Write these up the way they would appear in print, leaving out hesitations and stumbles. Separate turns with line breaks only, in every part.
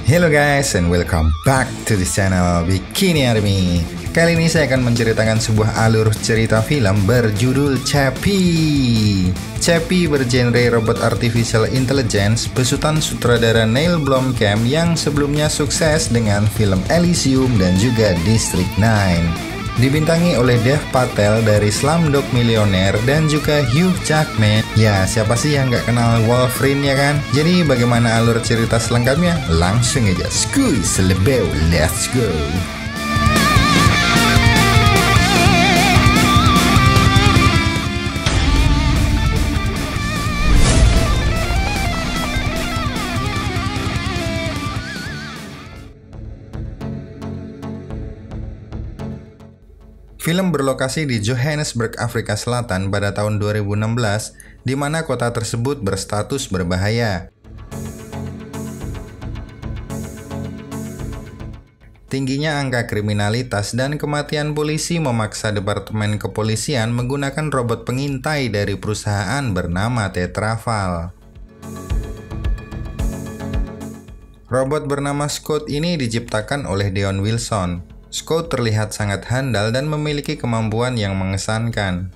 Hello guys and welcome back to this channel Bikini Army. Kali ini saya akan menceritakan sebuah alur cerita film berjudul Chappie. Chappie bergenre robot artificial intelligence besutan sutradara Neil Blomkamp yang sebelumnya sukses dengan film Elysium dan juga District 9. Dibintangi oleh Dev Patel dari Slumdog Millionaire dan juga Hugh Jackman. Ya, siapa sih yang nggak kenal Wolverine ya kan? Jadi bagaimana alur cerita selengkapnya? Langsung aja skuy selebeu, let's go. Film berlokasi di Johannesburg, Afrika Selatan pada tahun 2016, di mana kota tersebut berstatus berbahaya. Tingginya angka kriminalitas dan kematian polisi memaksa Departemen Kepolisian menggunakan robot pengintai dari perusahaan bernama Tetraval. Robot bernama Scout ini diciptakan oleh Deon Wilson. Scout terlihat sangat handal dan memiliki kemampuan yang mengesankan.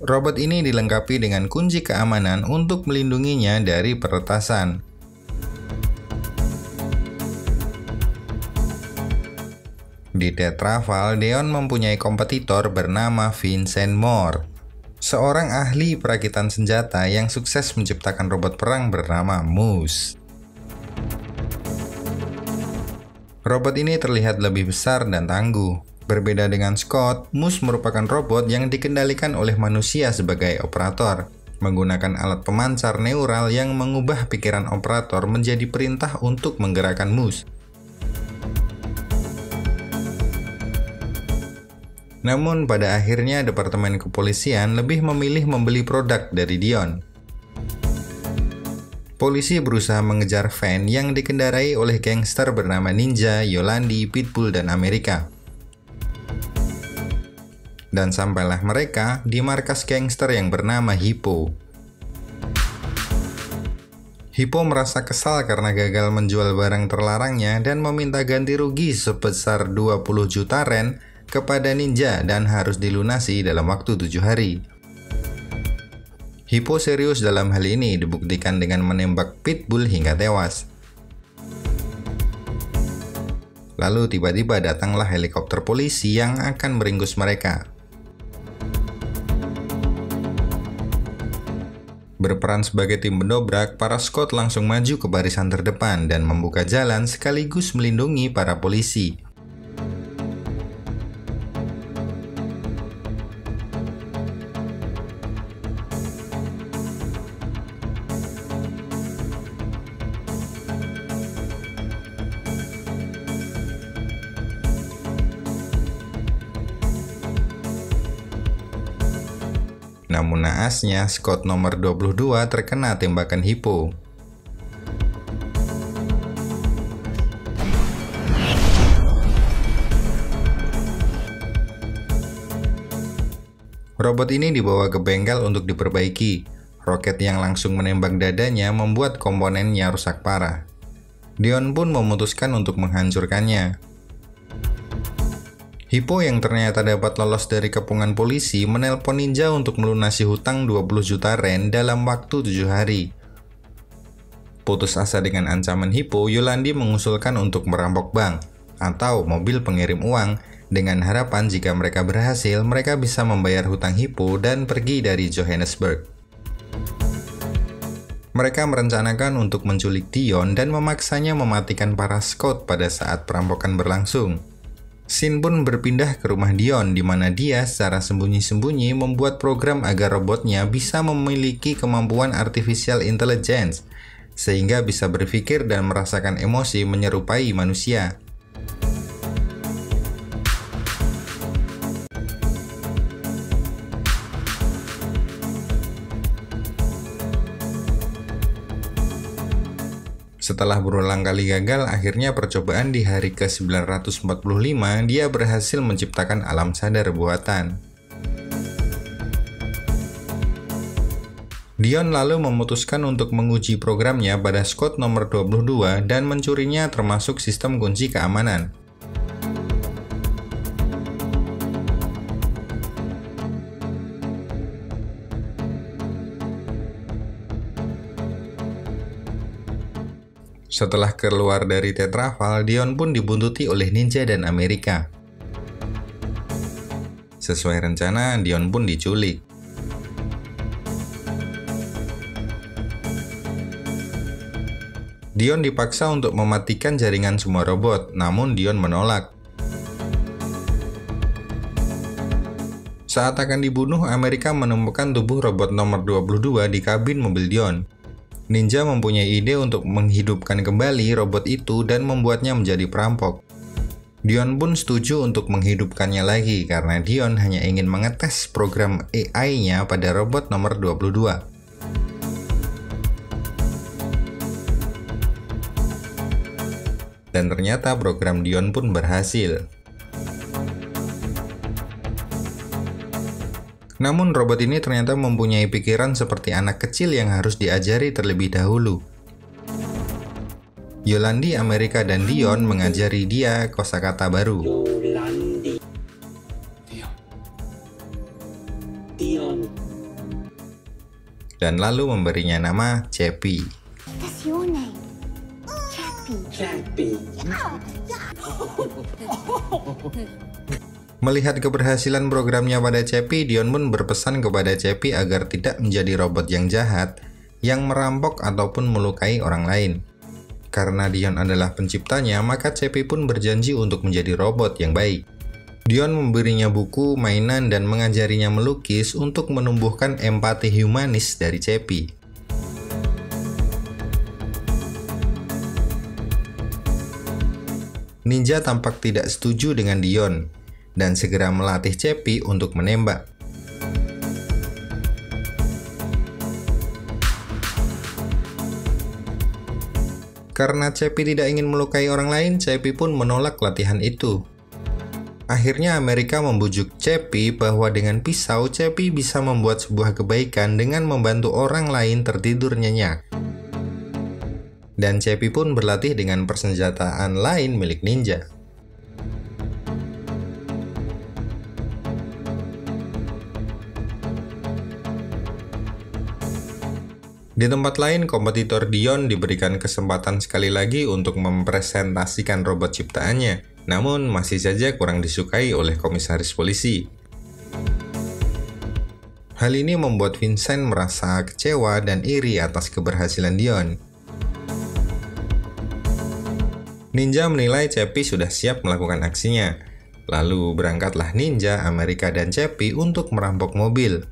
Robot ini dilengkapi dengan kunci keamanan untuk melindunginya dari peretasan. Di Tetraval, Deon mempunyai kompetitor bernama Vincent Moore, seorang ahli perakitan senjata yang sukses menciptakan robot perang bernama Moose. Robot ini terlihat lebih besar dan tangguh. Berbeda dengan Scott, Moose merupakan robot yang dikendalikan oleh manusia sebagai operator, menggunakan alat pemancar neural yang mengubah pikiran operator menjadi perintah untuk menggerakkan Moose. Namun pada akhirnya Departemen Kepolisian lebih memilih membeli produk dari Deon. Polisi berusaha mengejar van yang dikendarai oleh gangster bernama Ninja, Yolandi, Pitbull, dan Amerika. Dan sampailah mereka di markas gangster yang bernama Hippo. Hippo merasa kesal karena gagal menjual barang terlarangnya dan meminta ganti rugi sebesar 20 juta ren kepada Ninja dan harus dilunasi dalam waktu 7 hari. Hippo serius dalam hal ini dibuktikan dengan menembak Pitbull hingga tewas. Lalu tiba-tiba datanglah helikopter polisi yang akan meringkus mereka. Berperan sebagai tim pendobrak, para Scott langsung maju ke barisan terdepan dan membuka jalan sekaligus melindungi para polisi. Namun naasnya, Scott nomor 22 terkena tembakan Hippo. Robot ini dibawa ke bengkel untuk diperbaiki. Roket yang langsung menembak dadanya membuat komponennya rusak parah. Deon pun memutuskan untuk menghancurkannya. Hippo yang ternyata dapat lolos dari kepungan polisi menelpon Ninja untuk melunasi hutang 20 juta ren dalam waktu 7 hari. Putus asa dengan ancaman Hippo, Yolandi mengusulkan untuk merampok bank atau mobil pengirim uang dengan harapan jika mereka berhasil, mereka bisa membayar hutang Hippo dan pergi dari Johannesburg. Mereka merencanakan untuk menculik Deon dan memaksanya mematikan para Scott pada saat perampokan berlangsung. Sin pun berpindah ke rumah Deon di mana dia secara sembunyi-sembunyi membuat program agar robotnya bisa memiliki kemampuan artificial intelligence sehingga bisa berpikir dan merasakan emosi menyerupai manusia. Setelah berulang kali gagal, akhirnya percobaan di hari ke-945 dia berhasil menciptakan alam sadar buatan. Dion lalu memutuskan untuk menguji programnya pada Scott nomor 22 dan mencurinya termasuk sistem kunci keamanan. Setelah keluar dari Tetraval, Dion pun dibuntuti oleh ninja dan Amerika. Sesuai rencana, Dion pun diculik. Dion dipaksa untuk mematikan jaringan semua robot, namun Dion menolak. Saat akan dibunuh, Amerika menemukan tubuh robot nomor 22 di kabin mobil Dion. Ninja mempunyai ide untuk menghidupkan kembali robot itu dan membuatnya menjadi perampok. Dion pun setuju untuk menghidupkannya lagi karena Dion hanya ingin mengetes program AI-nya pada robot nomor 22. Dan ternyata program Dion pun berhasil. Namun robot ini ternyata mempunyai pikiran seperti anak kecil yang harus diajari terlebih dahulu. Yolandi, Amerika, dan Dion mengajari dia kosakata baru. Dan lalu memberinya nama Cepi. Melihat keberhasilan programnya pada Cepi, Dion pun berpesan kepada Cepi agar tidak menjadi robot yang jahat, yang merampok ataupun melukai orang lain. Karena Dion adalah penciptanya, maka Cepi pun berjanji untuk menjadi robot yang baik. Dion memberinya buku, mainan, dan mengajarinya melukis untuk menumbuhkan empati humanis dari Cepi. Ninja tampak tidak setuju dengan Dion dan segera melatih Cepi untuk menembak. Karena Cepi tidak ingin melukai orang lain, Cepi pun menolak latihan itu. Akhirnya Amerika membujuk Cepi bahwa dengan pisau, Cepi bisa membuat sebuah kebaikan dengan membantu orang lain tertidur nyenyak. Dan Cepi pun berlatih dengan persenjataan lain milik ninja. Di tempat lain, kompetitor Dion diberikan kesempatan sekali lagi untuk mempresentasikan robot ciptaannya, namun masih saja kurang disukai oleh komisaris polisi. Hal ini membuat Vincent merasa kecewa dan iri atas keberhasilan Dion. Ninja menilai Cepi sudah siap melakukan aksinya. Lalu berangkatlah Ninja, Amerika, dan Cepi untuk merampok mobil.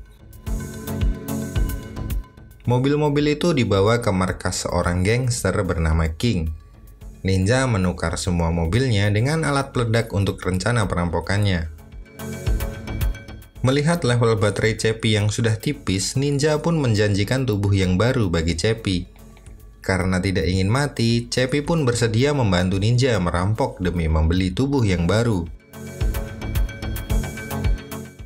Mobil-mobil itu dibawa ke markas seorang gangster bernama King. Ninja menukar semua mobilnya dengan alat peledak untuk rencana perampokannya. Melihat level baterai Cepi yang sudah tipis, Ninja pun menjanjikan tubuh yang baru bagi Cepi. Karena tidak ingin mati, Cepi pun bersedia membantu Ninja merampok demi membeli tubuh yang baru.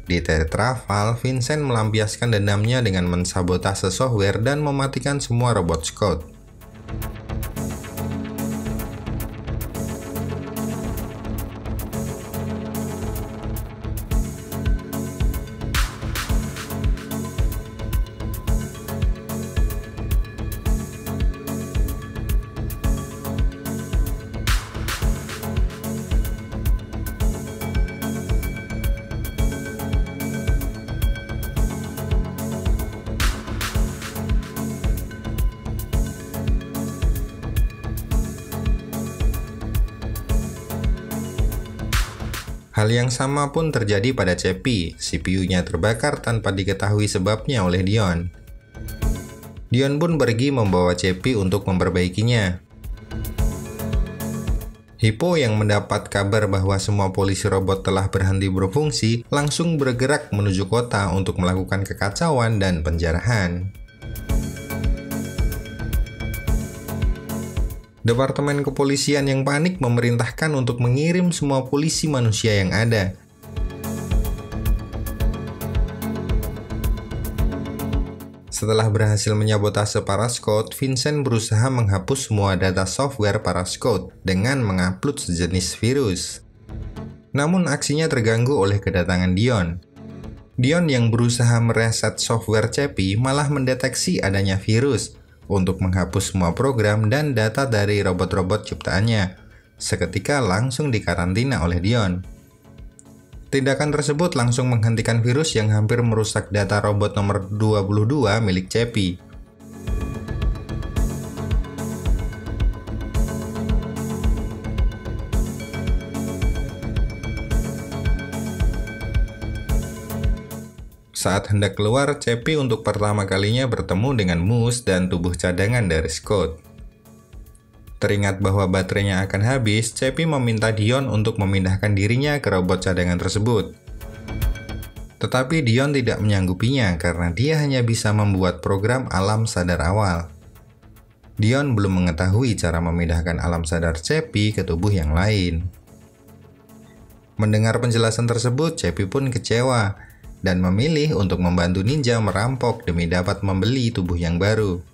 Di Tetraval, Vincent melampiaskan dendamnya dengan mensabotase software dan mematikan semua robot Scott. Hal yang sama pun terjadi pada Cepi. CPU-nya terbakar tanpa diketahui sebabnya oleh Dion. Dion pun pergi membawa Cepi untuk memperbaikinya. Hippo yang mendapat kabar bahwa semua polisi robot telah berhenti berfungsi, langsung bergerak menuju kota untuk melakukan kekacauan dan penjarahan. Departemen kepolisian yang panik memerintahkan untuk mengirim semua polisi manusia yang ada. Setelah berhasil menyabotase Parascout, Vincent berusaha menghapus semua data software Parascout dengan mengupload sejenis virus. Namun aksinya terganggu oleh kedatangan Dion. Dion yang berusaha mereset software Chappie malah mendeteksi adanya virus untuk menghapus semua program dan data dari robot-robot ciptaannya. Seketika langsung dikarantina oleh Dion. Tindakan tersebut langsung menghentikan virus yang hampir merusak data robot nomor 22 milik Chappie. Saat hendak keluar, Chappie untuk pertama kalinya bertemu dengan Moose dan tubuh cadangan dari Scott. Teringat bahwa baterainya akan habis, Chappie meminta Dion untuk memindahkan dirinya ke robot cadangan tersebut. Tetapi Dion tidak menyanggupinya karena dia hanya bisa membuat program alam sadar awal. Dion belum mengetahui cara memindahkan alam sadar Chappie ke tubuh yang lain. Mendengar penjelasan tersebut, Chappie pun kecewa dan memilih untuk membantu ninja merampok demi dapat membeli tubuh yang baru.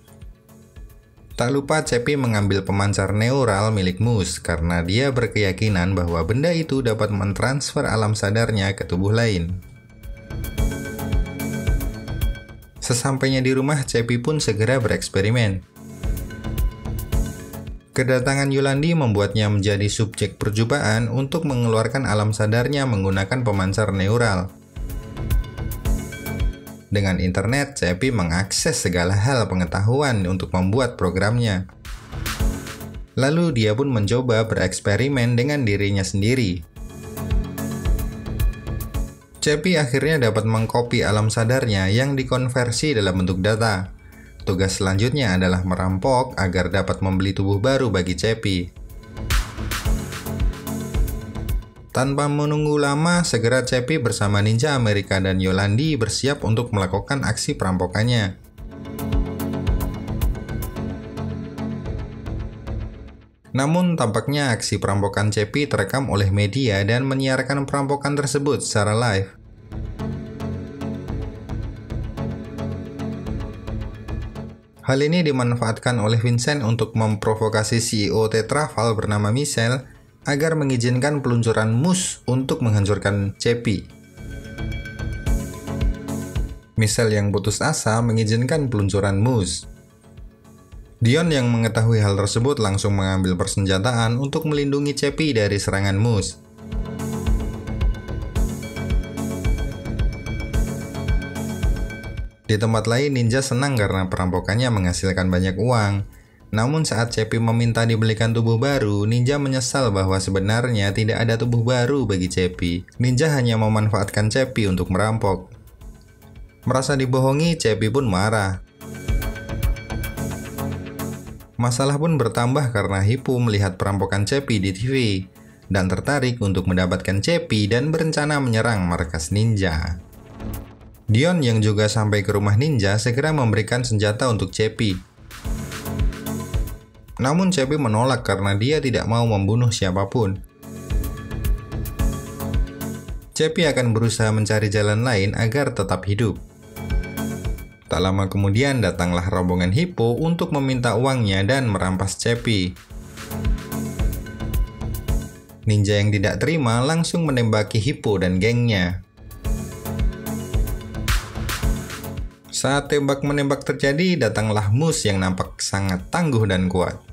Tak lupa Chappie mengambil pemancar neural milik Moose karena dia berkeyakinan bahwa benda itu dapat mentransfer alam sadarnya ke tubuh lain. Sesampainya di rumah, Chappie pun segera bereksperimen. Kedatangan Yolandi membuatnya menjadi subjek percobaan untuk mengeluarkan alam sadarnya menggunakan pemancar neural. Dengan internet, Chappie mengakses segala hal pengetahuan untuk membuat programnya. Lalu dia pun mencoba bereksperimen dengan dirinya sendiri. Chappie akhirnya dapat mengcopy alam sadarnya yang dikonversi dalam bentuk data. Tugas selanjutnya adalah merampok agar dapat membeli tubuh baru bagi Chappie. Tanpa menunggu lama, segera Chappie bersama ninja Amerika dan Yolandi bersiap untuk melakukan aksi perampokannya. Namun, tampaknya aksi perampokan Chappie terekam oleh media dan menyiarkan perampokan tersebut secara live. Hal ini dimanfaatkan oleh Vincent untuk memprovokasi CEO Tetraval bernama Michelle agar mengizinkan peluncuran Moose untuk menghancurkan Chappie. Michelle yang putus asa mengizinkan peluncuran Moose. Dion yang mengetahui hal tersebut langsung mengambil persenjataan untuk melindungi Chappie dari serangan Moose. Di tempat lain, ninja senang karena perampokannya menghasilkan banyak uang. Namun saat Chappie meminta dibelikan tubuh baru, ninja menyesal bahwa sebenarnya tidak ada tubuh baru bagi Chappie. Ninja hanya memanfaatkan Chappie untuk merampok. Merasa dibohongi, Chappie pun marah. Masalah pun bertambah karena Hippo melihat perampokan Chappie di TV dan tertarik untuk mendapatkan Chappie dan berencana menyerang markas ninja. Dion yang juga sampai ke rumah ninja segera memberikan senjata untuk Chappie. Namun Chappie menolak karena dia tidak mau membunuh siapapun. Chappie akan berusaha mencari jalan lain agar tetap hidup. Tak lama kemudian datanglah rombongan Hippo untuk meminta uangnya dan merampas Chappie. Ninja yang tidak terima langsung menembaki Hippo dan gengnya. Saat tembak-menembak terjadi, datanglah Moose yang nampak sangat tangguh dan kuat.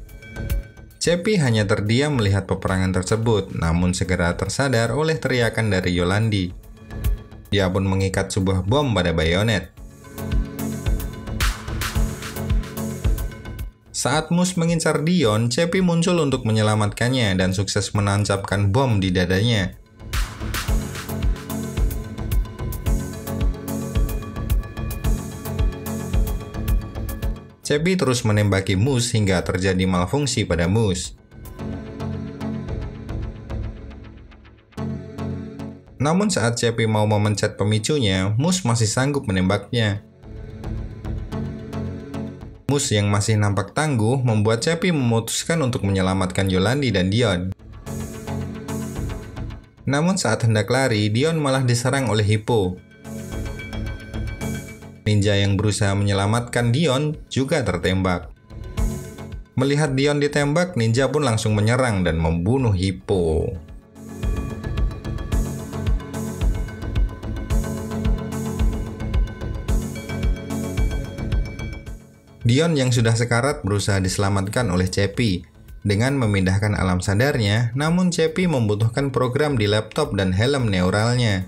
Chappie hanya terdiam melihat peperangan tersebut, namun segera tersadar oleh teriakan dari Yolandi. Dia pun mengikat sebuah bom pada bayonet. Saat Moose mengincar Dion, Chappie muncul untuk menyelamatkannya dan sukses menancapkan bom di dadanya. Chappie terus menembaki Moose hingga terjadi malfungsi pada Moose. Namun saat Chappie mau memencet pemicunya, Moose masih sanggup menembaknya. Moose yang masih nampak tangguh membuat Chappie memutuskan untuk menyelamatkan Yolandi dan Dion. Namun saat hendak lari, Dion malah diserang oleh Hippo. Ninja yang berusaha menyelamatkan Dion juga tertembak. Melihat Dion ditembak, ninja pun langsung menyerang dan membunuh Hippo. Dion yang sudah sekarat berusaha diselamatkan oleh Chappie dengan memindahkan alam sadarnya, namun Chappie membutuhkan program di laptop dan helm neuralnya.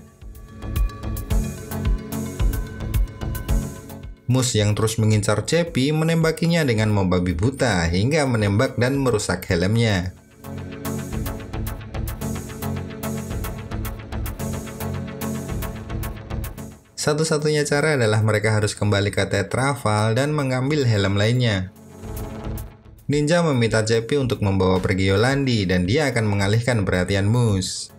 Moose yang terus mengincar Chappie menembakinya dengan membabi buta hingga menembak dan merusak helmnya. Satu-satunya cara adalah mereka harus kembali ke Tetraval dan mengambil helm lainnya. Ninja meminta Chappie untuk membawa pergi Yolandi dan dia akan mengalihkan perhatian Moose.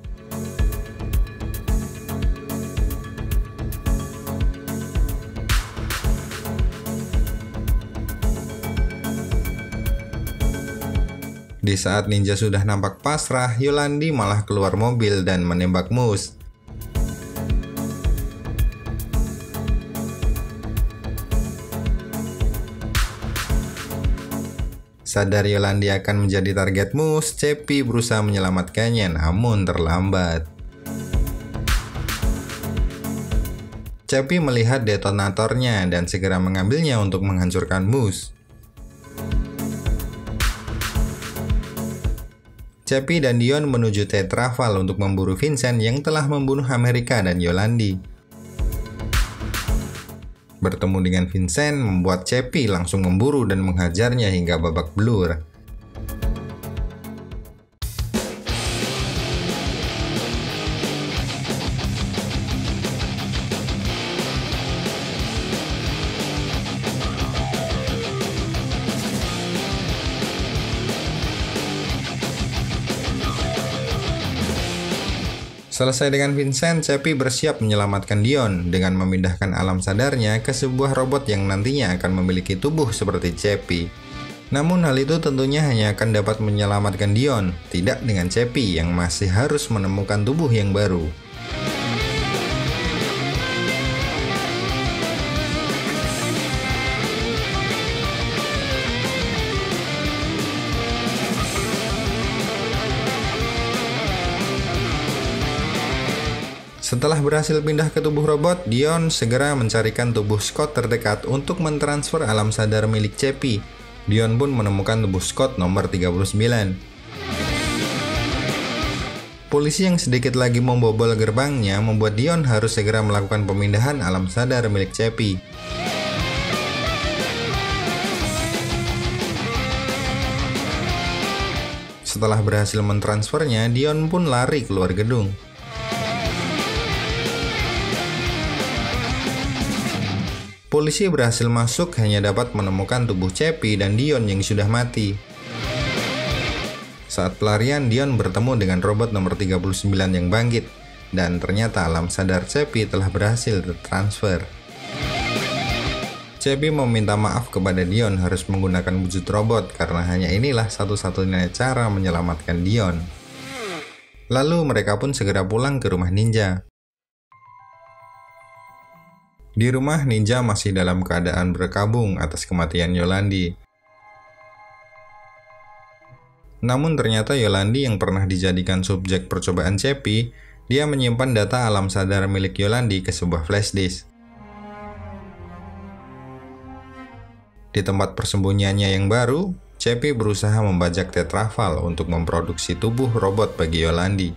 Di saat ninja sudah nampak pasrah, Yolandi malah keluar mobil dan menembak Moose. Sadar Yolandi akan menjadi target Moose, Chappie berusaha menyelamatkannya namun terlambat. Chappie melihat detonatornya dan segera mengambilnya untuk menghancurkan Moose. Chappie dan Dion menuju Tetraval untuk memburu Vincent yang telah membunuh Amerika dan Yolandi. Bertemu dengan Vincent membuat Chappie langsung memburu dan menghajarnya hingga babak belur. Selesai dengan Vincent, Chappie bersiap menyelamatkan Dion dengan memindahkan alam sadarnya ke sebuah robot yang nantinya akan memiliki tubuh seperti Chappie. Namun hal itu tentunya hanya akan dapat menyelamatkan Dion, tidak dengan Chappie yang masih harus menemukan tubuh yang baru. Setelah berhasil pindah ke tubuh robot, Dion segera mencarikan tubuh Scott terdekat untuk mentransfer alam sadar milik Chappie. Dion pun menemukan tubuh Scott nomor 39. Polisi yang sedikit lagi membobol gerbangnya membuat Dion harus segera melakukan pemindahan alam sadar milik Chappie. Setelah berhasil mentransfernya, Dion pun lari keluar gedung. Polisi berhasil masuk hanya dapat menemukan tubuh Chappie dan Dion yang sudah mati. Saat pelarian, Dion bertemu dengan robot nomor 39 yang bangkit, dan ternyata alam sadar Chappie telah berhasil tertransfer. Chappie meminta maaf kepada Dion harus menggunakan wujud robot karena hanya inilah satu-satunya cara menyelamatkan Dion. Lalu mereka pun segera pulang ke rumah ninja. Di rumah, ninja masih dalam keadaan berkabung atas kematian Yolandi. Namun ternyata Yolandi yang pernah dijadikan subjek percobaan Chappie, dia menyimpan data alam sadar milik Yolandi ke sebuah flash disk. Di tempat persembunyiannya yang baru, Chappie berusaha membajak Tetraval untuk memproduksi tubuh robot bagi Yolandi.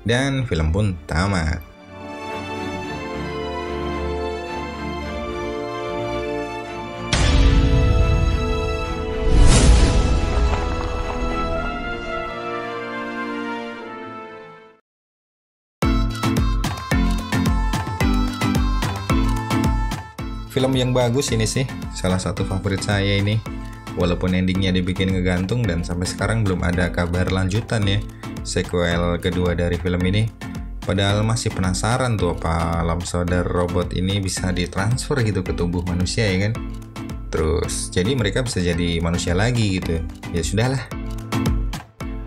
Dan film pun tamat. film yang bagus ini sih, salah satu favorit saya ini. Walaupun endingnya dibikin ngegantung dan sampai sekarang belum ada kabar lanjutan ya, sequel kedua dari film ini. Padahal masih penasaran tuh apa alam sadar robot ini bisa ditransfer gitu ke tubuh manusia ya kan. Terus jadi mereka bisa jadi manusia lagi gitu. Ya sudahlah.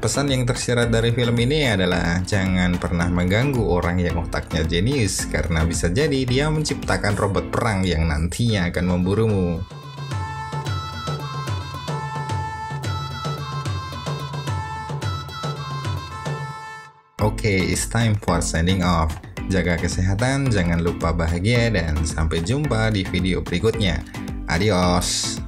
Pesan yang tersirat dari film ini adalah jangan pernah mengganggu orang yang otaknya jenius, karena bisa jadi dia menciptakan robot perang yang nantinya akan memburumu. Oke, it's time for signing off. Jaga kesehatan, jangan lupa bahagia, dan sampai jumpa di video berikutnya. Adios.